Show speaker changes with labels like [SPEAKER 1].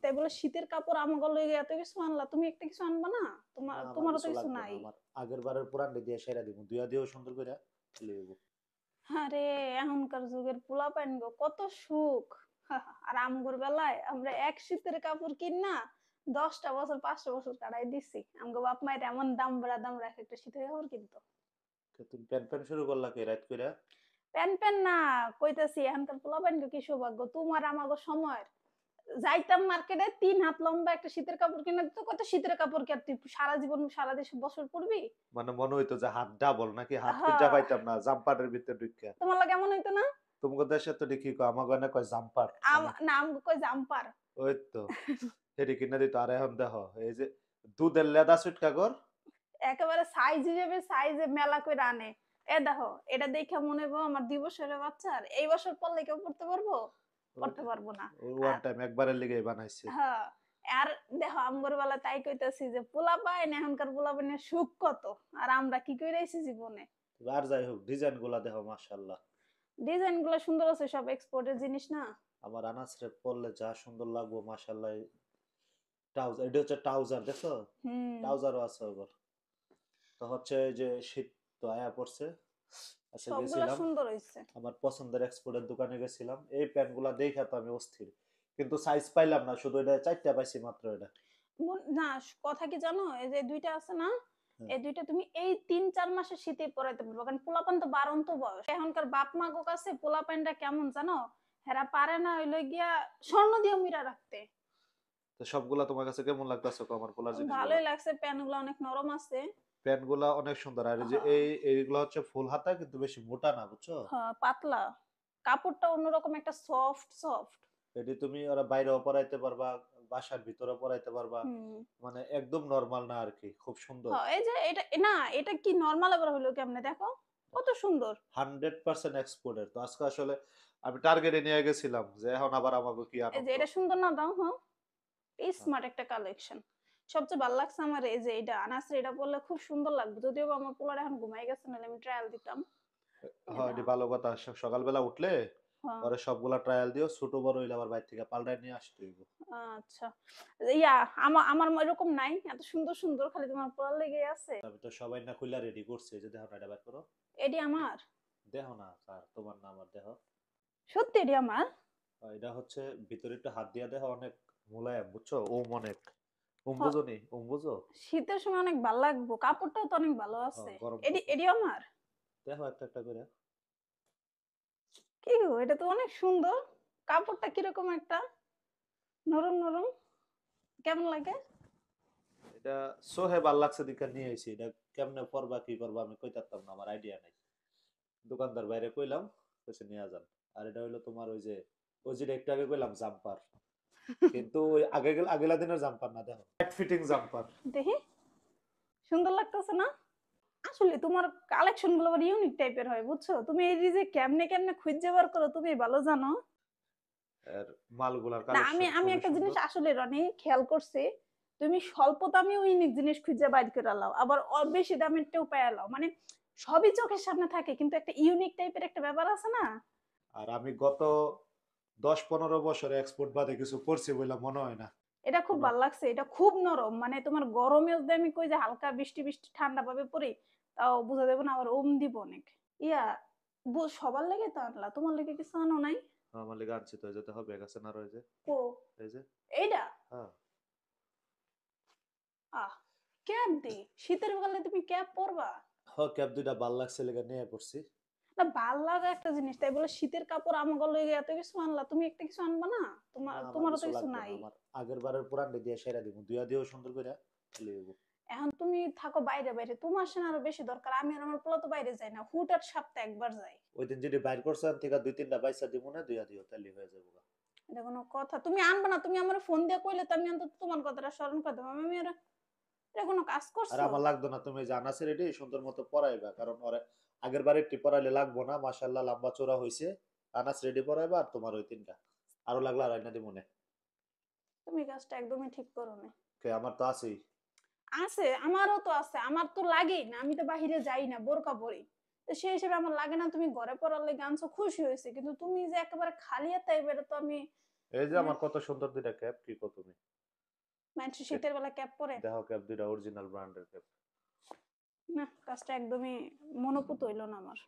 [SPEAKER 1] তাই বলে শীতের কাপড় আমাকে লইগে এত কিছু আনলা, তুমি একটা কিছু আনবা না?
[SPEAKER 2] না আমার
[SPEAKER 1] তোমারও তো
[SPEAKER 2] কিছু
[SPEAKER 1] কিছু
[SPEAKER 2] লাগবে না,
[SPEAKER 1] নাই।
[SPEAKER 2] আমার আগের বারের পুরানটা দিয়ে সেরা দিব, দুইয়া দিয়েও সুন্দর করে লিখবো।
[SPEAKER 1] আরে এখনকার যুগের পোলাপাইন গো কত সুখ। আর আমগর বেলায় আমরা এক শীতের কাপড় কিনা 10টা বছর 5টা বছর কাটাই দিছি। আমগো বাপ মায়ের এমন দাম রাখে একটা শীতের কাপড় কিনতো।
[SPEAKER 2] তো তুমি প্যান প্যান শুরু করলা কে রাত করে?
[SPEAKER 1] প্যান প্যান না, কইতাছি এখনকার পোলাপাইন গো কি সৌভাগ্য, তোমার আমাগো সময়ের যাইতাম মার্কেটে 3 হাত লম্বা একটা শীতের কাপড় কিনে দিত, কত শীতের কাপড় কি আর তুই সারা জীবন সারা দেশ বছর পরবি?
[SPEAKER 2] মানে মনে হইতো যে হাত ডাবল নাকি, হাত খুঁজা
[SPEAKER 1] হ্যাঁ,
[SPEAKER 2] পাইতাম না জাম্পারের ভিতরে ঢুকিয়া।
[SPEAKER 1] তোমার লাগে এমন হইতো না?
[SPEAKER 2] তোমাকে দেশে তো দেখি কয় আমাকে না কয় জাম্পার মানে।
[SPEAKER 1] না আমগো কই জাম্পার।
[SPEAKER 2] ওই তো সেটি কিনা দিত। আর এখন দেখো এই যে দুধের লেদা সুট কাগর।
[SPEAKER 1] একেবারে সাইজ হিসেবে সাইজে মেলা করে আনে। এ দেখো, এটা দেখে মনে হবো আমার 2 বছরের বাচ্চার, এই বছর পড়লে কেউ পড়তে পারবো? পড়তে পারবো না।
[SPEAKER 2] ওয়ান
[SPEAKER 1] আর
[SPEAKER 2] টাইম একবারের লিগে বানাইছে।
[SPEAKER 1] হ্যাঁ, আর দেখো আমগর বেলা তাই কইতাছি যে পোলা পাইন এখনকার পোলা পাইনের সুখ কত, আর আমরা কি করে আইছি জীবনে।
[SPEAKER 2] আর যাই হোক ডিজাইন গুলা দেখো মাশাআল্লাহ।
[SPEAKER 1] ডিজাইন গুলো সুন্দর আছে, সব এক্সপোর্টের জিনিস না।
[SPEAKER 2] আমার আনাসরে পরলে যা সুন্দর লাগবো মাশাআল্লাহ। ট্রাউজার, এটা হচ্ছে ট্রাউজার দেখো,
[SPEAKER 1] হুম,
[SPEAKER 2] ট্রাউজারও আছে আবার। তো হচ্ছে এই যে শীত তো আয়া পড়ছে। আচ্ছা
[SPEAKER 1] সবগুলা
[SPEAKER 2] গেছিলাম
[SPEAKER 1] সুন্দর হইছে।
[SPEAKER 2] আমার পছন্দের এক্সপোর্টের দোকানে, গেছিলাম এই প্যান্ট গুলা দেখে তো আমি অস্থির, কিন্তু সাইজ পাইলাম না, শুধু এটা 4টা পাইছি মাত্র এটা।
[SPEAKER 1] না, কথা কি জানো, এই যে দুইটা আছে না,
[SPEAKER 2] হ্যাঁ।
[SPEAKER 1] এই দুইটা তুমি এই 3-4 মাসে শীতে পরাইতে পারবে, কারণ পোলাপান তো বারন্ত বয়স। এখনকার বাপ মা গো কাছে পোলাপানটা কেমন জানো, হেরা পারে না হইলো গিয়া স্বর্ণ দিয়ে মিরা রাখতে।
[SPEAKER 2] তো সবগুলা তোমার কাছে কেমন লাগতেছে আমার পোলার জিনিসগুলা?
[SPEAKER 1] ভালোই লাগছে, প্যান্ট গুলা অনেক নরম আছে।
[SPEAKER 2] প্যান্ট গুলা অনেক সুন্দর, আর এই যে
[SPEAKER 1] হ্যাঁ,
[SPEAKER 2] এইগুলা হচ্ছে ফুল হাতা কিন্তু বেশি মোটা না, বুঝছো?
[SPEAKER 1] হ্যাঁ, পাতলা, কাপড়টা অন্যরকম একটা সফট সফট।
[SPEAKER 2] এটি তুমি ওরা বাইরেও পরাইতে পারবা, বাসার ভিতরে পরাইতে পারবা,
[SPEAKER 1] হুম,
[SPEAKER 2] মানে একদম নরমাল না আর কি, খুব সুন্দর।
[SPEAKER 1] হ্যাঁ, এই যে এটা না, এটা কি নরমাল আবার হলো কেমনে দেখো, কত সুন্দর।
[SPEAKER 2] 100% এক্সপোর্টের। তো আজকে আসলে আমি টার্গেটে নিয়ে গেছিলাম যে এখন আবার আমাকে কি
[SPEAKER 1] এই যে
[SPEAKER 2] আনন্দ।
[SPEAKER 1] এটা সুন্দর না দাও, হ্যাঁ,
[SPEAKER 2] হ্যাঁ,
[SPEAKER 1] স্মার্ট একটা কালেকশন। সবচেয়ে ভালো লাগছে আমার এই যে এটা আনাসে, এটা পরলে খুব সুন্দর লাগবে, যদিও বা আমার পোলার এখন ঘুমাই গেছে, নাহলে আমি ট্রায়াল দিতাম।
[SPEAKER 2] হ্যাঁ, এটি ভালো কথা। সকালবেলা উঠলে
[SPEAKER 1] হ্যাঁ,
[SPEAKER 2] পরে সবগুলা ট্রায়াল দিও, ছোট বড় হইলে আবার বাইরে থেকে পাল্টায় নিয়ে আসতে হইব।
[SPEAKER 1] আচ্ছা, ইয়া আমার আমার এরকম নাই, এত সুন্দর সুন্দর খালি তোমার পোলার লেগে আছে।
[SPEAKER 2] আমি তো সবাই না খুললা রেডি করছি, এই যে দেখো না, এটা বের করো।
[SPEAKER 1] এটি আমার?
[SPEAKER 2] দেখো না স্যার, তোমার না আমার, দেখো।
[SPEAKER 1] সত্যি এটি আমার?
[SPEAKER 2] এটা হচ্ছে ভিতরে একটু হাত দিয়া দেখো, অনেক মোলায়েম, বুঝছো? ওম অনেক। ওম
[SPEAKER 1] হ,
[SPEAKER 2] বুঝো নি? ওম বুঝো?
[SPEAKER 1] শীতের সময় অনেক ভালো লাগবো, কাপড়টাও তো অনেক ভালো আছে।
[SPEAKER 2] গরম
[SPEAKER 1] এটি
[SPEAKER 2] কাপড়।
[SPEAKER 1] এটি আমার?
[SPEAKER 2] দেখো একটা একটা করে।
[SPEAKER 1] কি গো, এটা তো অনেক সুন্দর, কাপড়টা কিরকম একটা নরম নরম, কেমন লাগে?
[SPEAKER 2] এটা সোহে ভাল লাগছে দিকে নিয়ে আইছি। এটা কেমনে পরবা কি করবা আমি কইতারতাম না, আমার আইডিয়া নাই। দোকানদার বাইরে কইলাম, কইছে নিয়ে যান। আর এটা হইলো তোমার ওই যে, ওই যেটা একটু আগে কইলাম জাম্পার, কিন্তু ওই আগেলা দিনের জাম্পার না, দেখো টাইট ফিটিং জাম্পার।
[SPEAKER 1] দেখি, সুন্দর লাগতেছে না? আসলে তোমার কালেকশন গুলো আবার ইউনিক টাইপের হয়, বুঝছো? তুমি এই যে কেমনে কেমনে খুঁজে বার করো তুমি ভালো জানো।
[SPEAKER 2] এর মালগুলার
[SPEAKER 1] না, আমি
[SPEAKER 2] কালেকশন
[SPEAKER 1] আমি
[SPEAKER 2] খুবই
[SPEAKER 1] একটা জিনিস
[SPEAKER 2] সুন্দর।
[SPEAKER 1] আসলে রনি খেয়াল করছি, তুমি স্বল্প দামেও ইউনিক জিনিস খুঁজে বাইর করে লাও, আবার বেশি দামেরটাও পেয়ে লাও, মানে সবই চোখের সামনে থাকে, কিন্তু একটা ইউনিক টাইপের একটা ব্যাপার আছে না।
[SPEAKER 2] আর আমি গত 10-15 বছরে এক্সপোর্ট বাদে কিছু করছি বলে মনে হয় না।
[SPEAKER 1] এটা খুব
[SPEAKER 2] কোনো
[SPEAKER 1] ভালো লাগছে, এটা খুব নরম, মানে তোমার গরমে যদি আমি কই যে হালকা বৃষ্টি বৃষ্টি ঠান্ডা পাবে পরি, তাও বুঝা দেবো না, আবার ওম দিব অনেক। ইয়া, সবার লেগে তো আনলা, তোমার লেগে কিছু আনো নাই?
[SPEAKER 2] আমার লেগে আনছি তো, যেতে হবে গেছে না রয়েছে।
[SPEAKER 1] ও,
[SPEAKER 2] এই যে।
[SPEAKER 1] এইটা?
[SPEAKER 2] হ্যাঁ।
[SPEAKER 1] আহ, ক্যাপ দি, শীতের বেলায় তুমি ক্যাপ পরবা?
[SPEAKER 2] ক্যাপ দুইটা ভাল লাগছে লেগে নিয়ে পড়ছি।
[SPEAKER 1] না, ভাল লাগা একটা জিনিস, তাই বলে শীতের কাপড় আমাকে লইগে এত কিছু আনলা, তুমি একটা কিছু আনবা না?
[SPEAKER 2] না আমার
[SPEAKER 1] তোমারও তো
[SPEAKER 2] কিছু
[SPEAKER 1] কিছু
[SPEAKER 2] লাগবে না,
[SPEAKER 1] নাই।
[SPEAKER 2] আমার আগের বারের পুরানটা দিয়ে সেরা দিব, দুইয়া দিয়েও সুন্দর করে লিখবো।
[SPEAKER 1] এখন তুমি থাকো বাইরে বাইরে, তোমার সেনা আরো বেশি দরকার, আমি আর আমার পোলা তো বাইরে যাই না, হুট আর সপ্তাহে একবার যাই।
[SPEAKER 2] ওই দিন যদি বাইর করছেন থেকে 2-3টা বাইসা দিব না, দুইয়া দিও তাহলে হয়ে যাবো গা।
[SPEAKER 1] এটা কোনো কথা? তুমি আনবা না, তুমি আমার ফোন দিয়ে কইলে তো আমি অন্তত তোমার কথাটা স্মরণ করে দেবো, আমি আর এটা কোনো কাজ
[SPEAKER 2] আর
[SPEAKER 1] করছো?
[SPEAKER 2] আমার লাগতো না, তুমি জানাছে রেডি সুন্দর মতো পরাইবা, কারণ ওরে আগের বারে একটি পরাইলে লাগবো না, মাশাআল্লাহ লম্বা চওড়া হইছে। আনাস রেডি পরাইবা, আর তোমার ওই 3টা আরো লাগলা আর আইনা দিব না।
[SPEAKER 1] তুমি কাজটা একদমই ঠিক করো না।
[SPEAKER 2] কে আমার তো আছেই।
[SPEAKER 1] আছে, আমারও তো আছে, আমার তো লাগেই না, আমি তো বাহিরে যাই না, বোরকা পরি, তো সেই হিসেবে আমার লাগে না। তুমি ঘরে পড়ার লেগে আনছো, খুশি হয়েছে, কিন্তু তুমি যে একেবারে খালি হাতে এবারে তো আমি
[SPEAKER 2] এই যে আমার কত সুন্দর দুইটা ক্যাপ, কি কত তুমি
[SPEAKER 1] মানুষ শীতের বেলা ক্যাপ পরে?
[SPEAKER 2] দেখো, ক্যাপ দুইটা অরিজিনাল ব্র্যান্ডের ক্যাপ।
[SPEAKER 1] না, কাজটা একদমই মনোপুত হইলো না আমার।